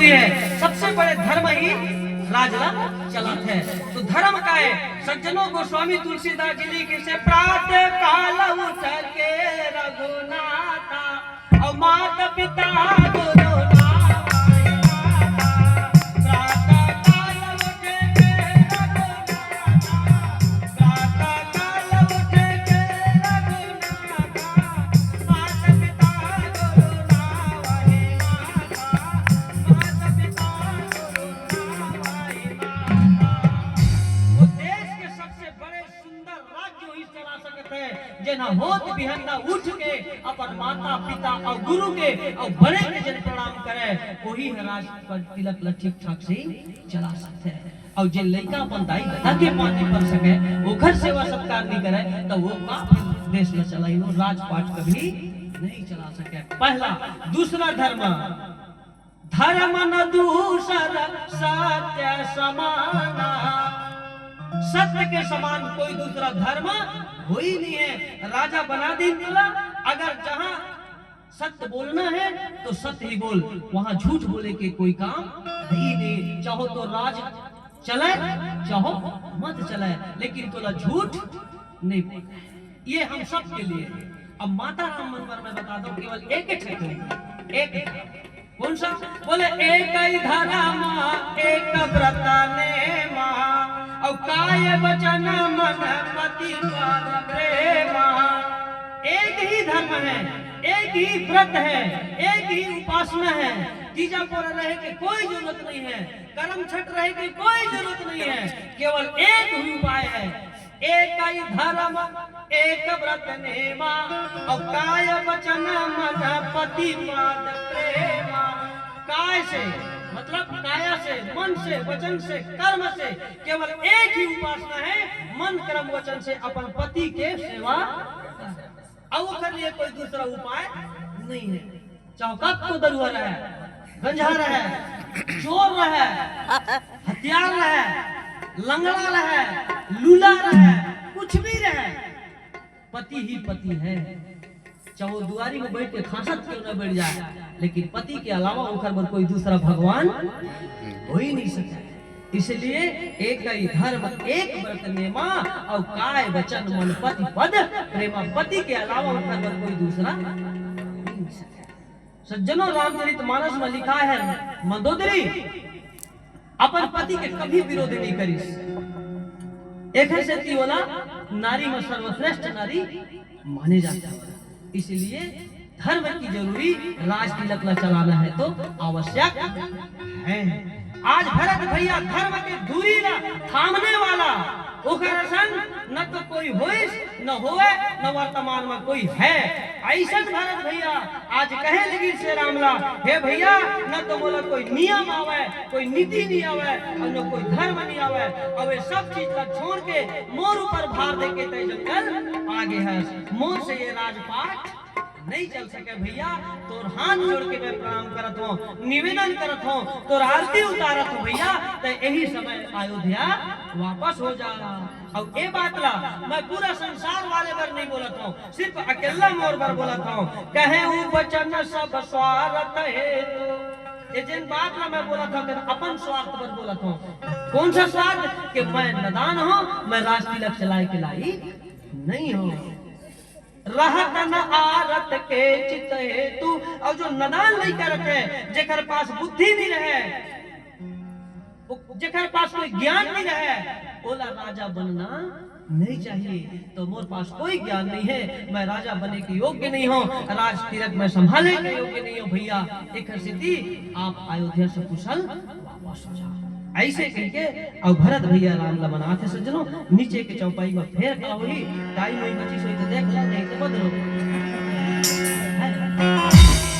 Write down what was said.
इसलिए सबसे बड़े धर्म ही राजला चलत है। तो धर्म का है सज्जनों, गोस्वामी तुलसीदास जी लिखे से प्रातः काल उठ के रघुनाथा और माता पिता गुरु जना होत बिहंदा उठ के अपन माता पिता और गुरु के और बड़े के जन प्रणाम करे, वही राज पर तिलक ल ठीक ठाक से चला सकते हैं। और जे लड़का अपन दाई दादा के पानी पर सके वो घर सेवा सत्कार नहीं करे तो वो का देश न चलाई, वो राजपाट कभी नहीं चला सके। पहला। दूसरा धर्म, धर्म न दूसर सत्य समाना, सत्य के समान कोई दूसरा धर्म हो ही नहीं है। राजा बना दी बोला, अगर जहां सत्य बोलना है तो सत्य ही बोल, वहां झूठ बोले के कोई काम नहीं। चाहो तो राज चले, चाहो मत चले, लेकिन तोला झूठ नहीं बोलना है। ये हम सब के लिए। अब माता राम मंदिर में बता दो केवल एक एक कौन सा? बोले एक ही धर्म एक व्रत नेमा और काय वचन मन पति प्रेमा। एक ही धर्म है, एक ही व्रत है, एक ही उपासना है। तीजा पर रहे के कोई जरूरत नहीं है, कर्म छठ रहे की कोई जरूरत नहीं है, केवल एक ही उपाय है। एक ही धर्म एक व्रत नेमा और काय वचन मन पति प्रेमा। काय से मतलब काया से, मन से, वचन से, कर्म से, केवल एक ही उपासना है, मन कर्म वचन से अपन पति के सेवा। अब कर लिए कोई दूसरा उपाय नहीं है। चौकत तो दरुआ रहे, गंजा रहे, चोर रहे, हथियार रहे, लंगड़ा रहे, लूला रहे, कुछ भी रहे, पति ही पति है। चाहे दुआरी में बैठ के खासत क्यों न बैठ जाए, लेकिन पति के अलावा उनका पर कोई दूसरा भगवान हो ही नहीं सकता। इसलिए एक ही धर्म एक व्रत नेमा और काय वचन मन पति पद प्रेमा। पति के अलावा उनका पर कोई दूसरा नहीं सकता। सज्जनों, रामचरितमानस में लिखा है मंदोदरी अपन पति के कभी विरोध नहीं करी। एक है वाला नारी में सर्वश्रेष्ठ नारी माने जाता है। इसलिए धर्म की जरूरी राज तिलक ला चलाना है तो आवश्यक है। आज भरत भैया धर्म के दूरी ला थामने वाला ओकर सन न तो कोई होइस न होए न वर्तमान में कोई है। ऐसा भरत भैया आज कहे लगी से रामला, हे भैया न तो बोला कोई नियम आवे, कोई नीति नहीं आवे और न कोई धर्म नहीं आवे, अब ये सब चीज का छोड़ के मोर ऊपर भार दे के तय जंगल आगे है। मोर से ये राजपाट नहीं चल सके भैया। तोर हाथ जोड़ के मैं प्रणाम करत हूँ, निवेदन करत हूँ, तोर आरती उतारत हूँ भैया। तो यही समय अयोध्या वापस हो जाना। और ये बात ला मैं पूरा संसार वाले पर नहीं बोलत हूँ, सिर्फ अकेला मोर पर बोलत हूँ। कहे हूँ वचन सब स्वार्थ है, ये जिन बात ला मैं बोलत हूँ अपन स्वार्थ पर बोलत हूँ। कौन सा स्वार्थ? कि मैं नदान हूँ, मैं राज तिलक चलाए के लाई नहीं हूँ। रहत न आरत के चित हेतु। और जो नदान नहीं कर रखे, जेकर पास बुद्धि नहीं रहे, जेकर पास कोई ज्ञान नहीं रहे, ओला राजा बनना नहीं चाहिए। तो मोर पास कोई ज्ञान नहीं है, मैं राजा बनने के योग्य नहीं हूँ, राज तिलक में संभालने के योग्य नहीं हूँ भैया। एक स्थिति आप अयोध्या से कुशल वापस हो जाओ। ऐसे करके और भरत भैया राम ला बना थे। सज्जनों, नीचे के चौपाई में फेर का हुई टाइम वही बची सोई तो देख ला, नहीं तो बदलो।